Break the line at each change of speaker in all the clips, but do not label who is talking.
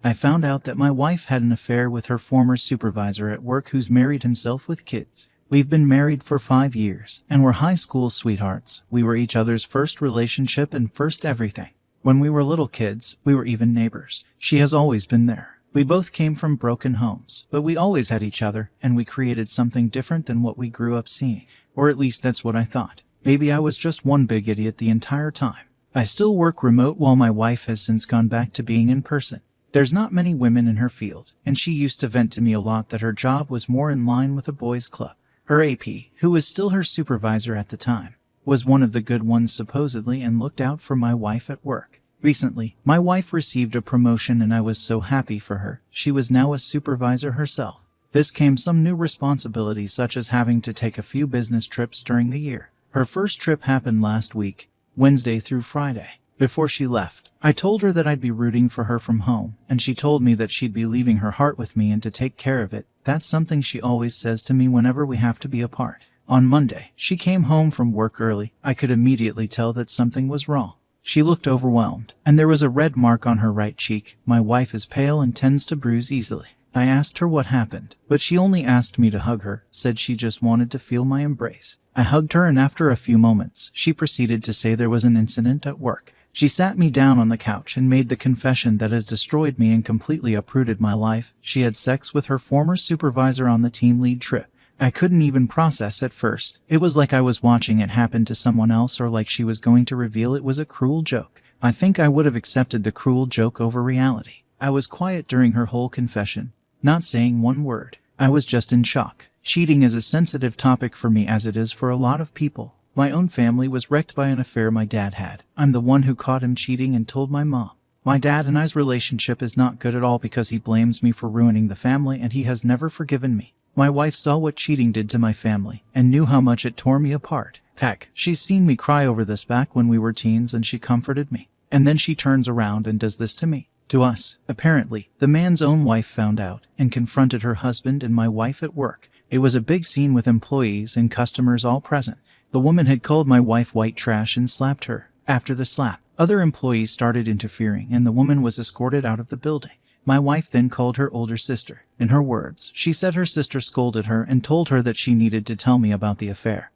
I found out that my wife had an affair with her former supervisor at work who's married himself with kids. We've been married for 5 years, and we're high school sweethearts. We were each other's first relationship and first everything. When we were little kids, we were even neighbors. She has always been there. We both came from broken homes, but we always had each other, and we created something different than what we grew up seeing. Or at least that's what I thought. Maybe I was just one big idiot the entire time. I still work remote while my wife has since gone back to being in person. There's not many women in her field, and she used to vent to me a lot that her job was more in line with a boys' club. Her AP, who was still her supervisor at the time, was one of the good ones supposedly and looked out for my wife at work. Recently, my wife received a promotion and I was so happy for her. She was now a supervisor herself. This came some new responsibilities such as having to take a few business trips during the year. Her first trip happened last week, Wednesday through Friday. Before she left, I told her that I'd be rooting for her from home, and she told me that she'd be leaving her heart with me and to take care of it. That's something she always says to me whenever we have to be apart. On Monday, she came home from work early. I could immediately tell that something was wrong. She looked overwhelmed, and there was a red mark on her right cheek. My wife is pale and tends to bruise easily. I asked her what happened, but she only asked me to hug her, said she just wanted to feel my embrace. I hugged her, and after a few moments, she proceeded to say there was an incident at work. She sat me down on the couch and made the confession that has destroyed me and completely uprooted my life. She had sex with her former supervisor on the team lead trip. I couldn't even process at first. It was like I was watching it happen to someone else, or like she was going to reveal it was a cruel joke. I think I would have accepted the cruel joke over reality. I was quiet during her whole confession, not saying one word. I was just in shock. Cheating is a sensitive topic for me, as it is for a lot of people. My own family was wrecked by an affair my dad had. I'm the one who caught him cheating and told my mom. My dad and I's relationship is not good at all because he blames me for ruining the family, and he has never forgiven me. My wife saw what cheating did to my family and knew how much it tore me apart. Heck, she's seen me cry over this back when we were teens, and she comforted me. And then she turns around and does this to me. To us. Apparently, the man's own wife found out and confronted her husband and my wife at work. It was a big scene with employees and customers all present. The woman had called my wife white trash and slapped her. After the slap, other employees started interfering, and the woman was escorted out of the building. My wife then called her older sister. In her words, she said her sister scolded her and told her that she needed to tell me about the affair,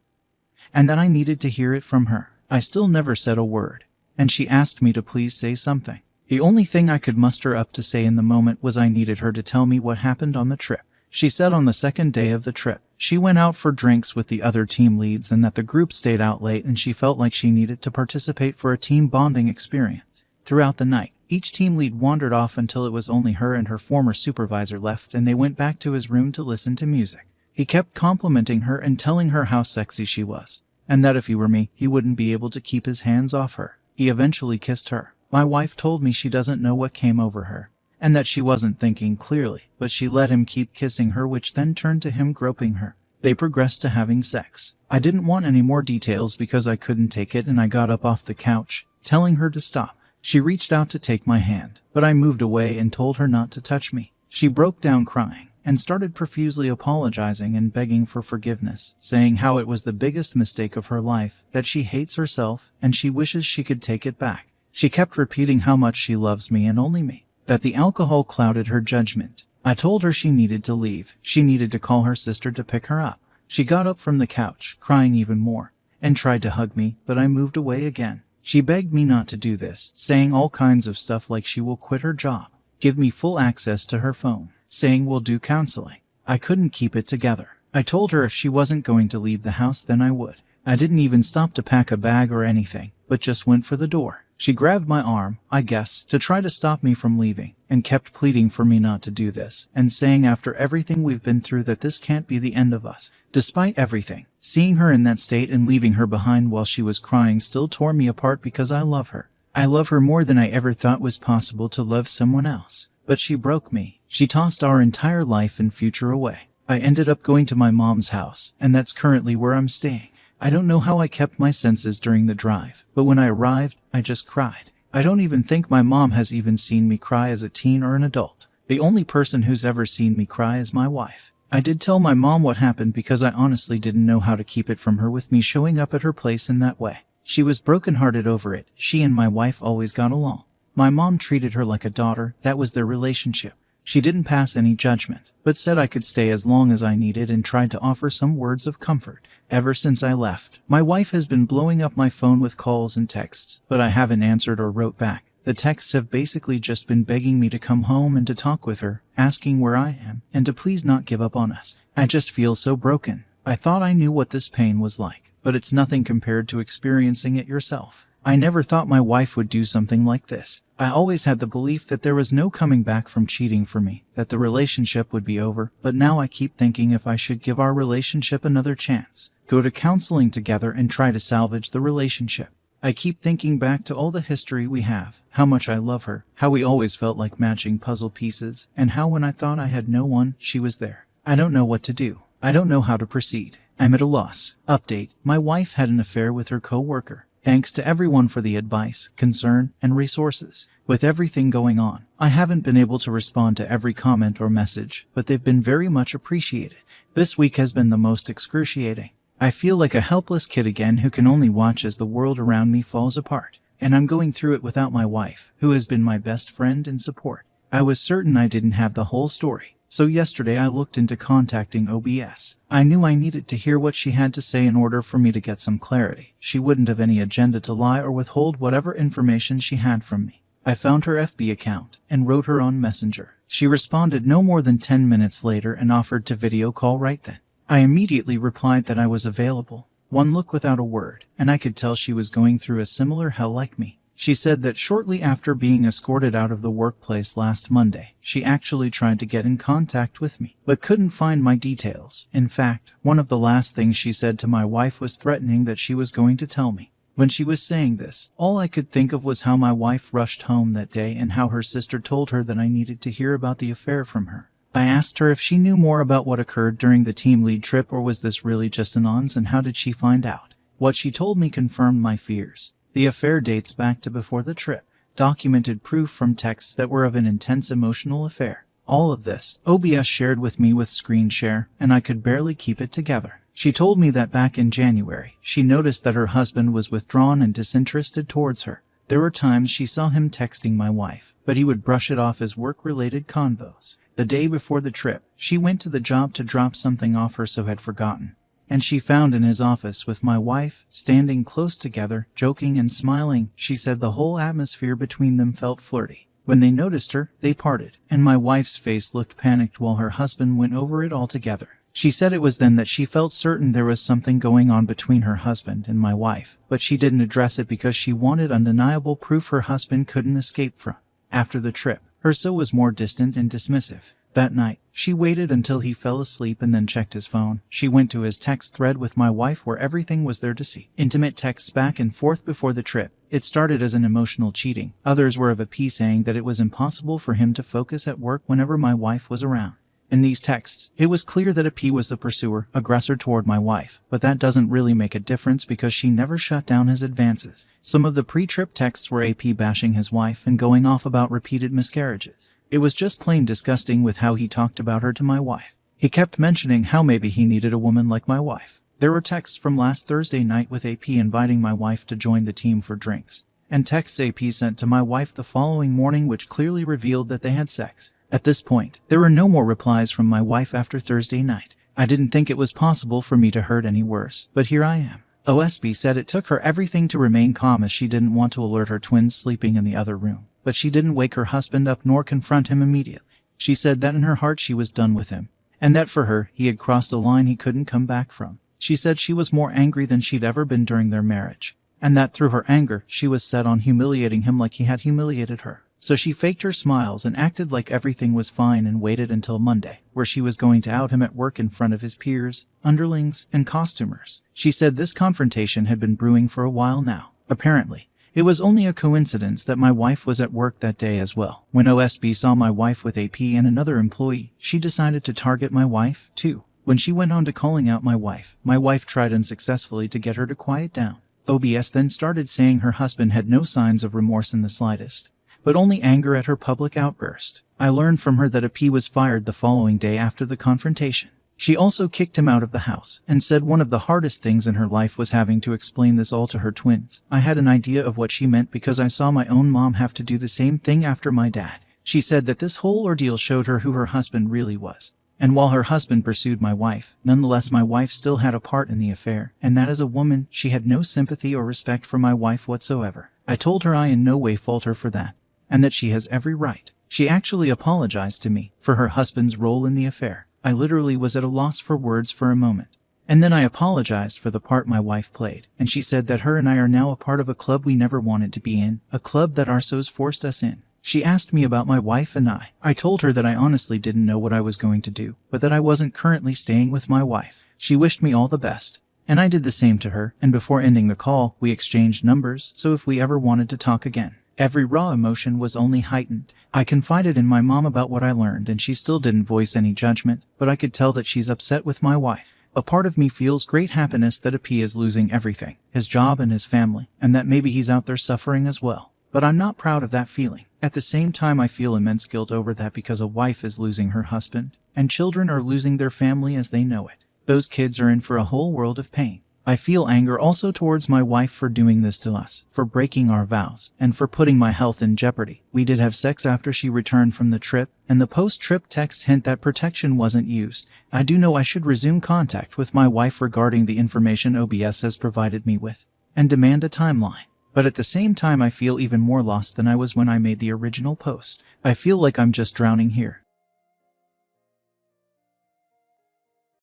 and that I needed to hear it from her. I still never said a word, and she asked me to please say something. The only thing I could muster up to say in the moment was I needed her to tell me what happened on the trip. She said on the second day of the trip, she went out for drinks with the other team leads and that the group stayed out late, and she felt like she needed to participate for a team bonding experience. Throughout the night, each team lead wandered off until it was only her and her former supervisor left, and they went back to his room to listen to music. He kept complimenting her and telling her how sexy she was, and that if he were me, he wouldn't be able to keep his hands off her. He eventually kissed her. My wife told me she doesn't know what came over her, and that she wasn't thinking clearly, but she let him keep kissing her, which then turned to him groping her. They progressed to having sex. I didn't want any more details because I couldn't take it, and I got up off the couch, telling her to stop. She reached out to take my hand, but I moved away and told her not to touch me. She broke down crying and started profusely apologizing and begging for forgiveness, saying how it was the biggest mistake of her life, that she hates herself, and she wishes she could take it back. She kept repeating how much she loves me and only me, that the alcohol clouded her judgment. I told her she needed to leave. She needed to call her sister to pick her up. She got up from the couch, crying even more, and tried to hug me, but I moved away again. She begged me not to do this, saying all kinds of stuff like she will quit her job, give me full access to her phone, saying we'll do counseling. I couldn't keep it together. I told her if she wasn't going to leave the house, then I would. I didn't even stop to pack a bag or anything, but just went for the door. She grabbed my arm, I guess, to try to stop me from leaving, and kept pleading for me not to do this, and saying after everything we've been through that this can't be the end of us. Despite everything, seeing her in that state and leaving her behind while she was crying still tore me apart because I love her. I love her more than I ever thought was possible to love someone else. But she broke me. She tossed our entire life and future away. I ended up going to my mom's house, and that's currently where I'm staying. I don't know how I kept my senses during the drive, but when I arrived, I just cried. I don't even think my mom has even seen me cry as a teen or an adult. The only person who's ever seen me cry is my wife. I did tell my mom what happened because I honestly didn't know how to keep it from her with me showing up at her place in that way. She was brokenhearted over it. She and my wife always got along. My mom treated her like a daughter. That was their relationship. She didn't pass any judgment, but said I could stay as long as I needed and tried to offer some words of comfort. Ever since I left, my wife has been blowing up my phone with calls and texts, but I haven't answered or wrote back. The texts have basically just been begging me to come home and to talk with her, asking where I am, and to please not give up on us. I just feel so broken. I thought I knew what this pain was like, but it's nothing compared to experiencing it yourself. I never thought my wife would do something like this. I always had the belief that there was no coming back from cheating for me, that the relationship would be over, but now I keep thinking if I should give our relationship another chance, go to counseling together and try to salvage the relationship. I keep thinking back to all the history we have, how much I love her, how we always felt like matching puzzle pieces, and how when I thought I had no one, she was there. I don't know what to do. I don't know how to proceed. I'm at a loss. Update: my wife had an affair with her co-worker. Thanks to everyone for the advice, concern, and resources. With everything going on, I haven't been able to respond to every comment or message, but they've been very much appreciated. This week has been the most excruciating. I feel like a helpless kid again who can only watch as the world around me falls apart. And I'm going through it without my wife, who has been my best friend and support. I was certain I didn't have the whole story. So yesterday I looked into contacting OBS. I knew I needed to hear what she had to say in order for me to get some clarity. She wouldn't have any agenda to lie or withhold whatever information she had from me. I found her FB account and wrote her on Messenger. She responded no more than 10 minutes later and offered to video call right then. I immediately replied that I was available. One look without a word, and I could tell she was going through a similar hell like me. She said that shortly after being escorted out of the workplace last Monday, she actually tried to get in contact with me, but couldn't find my details. In fact, one of the last things she said to my wife was threatening that she was going to tell me. When she was saying this, all I could think of was how my wife rushed home that day and how her sister told her that I needed to hear about the affair from her. I asked her if she knew more about what occurred during the team lead trip or was this really just an ons, and how did she find out. What she told me confirmed my fears. The affair dates back to before the trip. Documented proof from texts that were of an intense emotional affair. All of this, OBS shared with me with screen share, and I could barely keep it together. She told me that back in January, she noticed that her husband was withdrawn and disinterested towards her. There were times she saw him texting my wife, but he would brush it off as work-related convos. The day before the trip, she went to the job to drop something off her so had forgotten. And she found in his office with my wife, standing close together, joking and smiling. She said the whole atmosphere between them felt flirty. When they noticed her, they parted, and my wife's face looked panicked while her husband went over it all together. She said it was then that she felt certain there was something going on between her husband and my wife, but she didn't address it because she wanted undeniable proof her husband couldn't escape from. After the trip, her so was more distant and dismissive. That night, she waited until he fell asleep and then checked his phone. She went to his text thread with my wife where everything was there to see. Intimate texts back and forth before the trip. It started as an emotional cheating. Others were of a piece saying that it was impossible for him to focus at work whenever my wife was around. In these texts, it was clear that AP was the pursuer, aggressor toward my wife, but that doesn't really make a difference because she never shut down his advances. Some of the pre-trip texts were AP bashing his wife and going off about repeated miscarriages. It was just plain disgusting with how he talked about her to my wife. He kept mentioning how maybe he needed a woman like my wife. There were texts from last Thursday night with AP inviting my wife to join the team for drinks, and texts AP sent to my wife the following morning which clearly revealed that they had sex. At this point, there were no more replies from my wife after Thursday night. I didn't think it was possible for me to hurt any worse, but here I am. OSB said it took her everything to remain calm as she didn't want to alert her twins sleeping in the other room. But she didn't wake her husband up nor confront him immediately. She said that in her heart she was done with him, and that for her, he had crossed a line he couldn't come back from. She said she was more angry than she'd ever been during their marriage, and that through her anger, she was set on humiliating him like he had humiliated her. So she faked her smiles and acted like everything was fine and waited until Monday, where she was going to out him at work in front of his peers, underlings, and costumers. She said this confrontation had been brewing for a while now. Apparently, it was only a coincidence that my wife was at work that day as well. When OSB saw my wife with AP and another employee, she decided to target my wife, too. When she went on to calling out my wife tried unsuccessfully to get her to quiet down. OBS then started saying her husband had no signs of remorse in the slightest, but only anger at her public outburst. I learned from her that AP was fired the following day after the confrontation. She also kicked him out of the house and said one of the hardest things in her life was having to explain this all to her twins. I had an idea of what she meant because I saw my own mom have to do the same thing after my dad. She said that this whole ordeal showed her who her husband really was. And while her husband pursued my wife, nonetheless my wife still had a part in the affair, and that as a woman, she had no sympathy or respect for my wife whatsoever. I told her I in no way fault her for that, and that she has every right. She actually apologized to me for her husband's role in the affair. I literally was at a loss for words for a moment. And then I apologized for the part my wife played, and she said that her and I are now a part of a club we never wanted to be in, a club that our SOs forced us in. She asked me about my wife and I. I told her that I honestly didn't know what I was going to do, but that I wasn't currently staying with my wife. She wished me all the best, and I did the same to her, and before ending the call, we exchanged numbers, so if we ever wanted to talk again. Every raw emotion was only heightened. I confided in my mom about what I learned, and she still didn't voice any judgment, but I could tell that she's upset with my wife. A part of me feels great happiness that P is losing everything, his job and his family, and that maybe he's out there suffering as well. But I'm not proud of that feeling. At the same time, I feel immense guilt over that because a wife is losing her husband, and children are losing their family as they know it. Those kids are in for a whole world of pain. I feel anger also towards my wife for doing this to us, for breaking our vows, and for putting my health in jeopardy. We did have sex after she returned from the trip, and the post-trip texts hint that protection wasn't used. I do know I should resume contact with my wife regarding the information OBS has provided me with, and demand a timeline. But at the same time, I feel even more lost than I was when I made the original post. I feel like I'm just drowning here,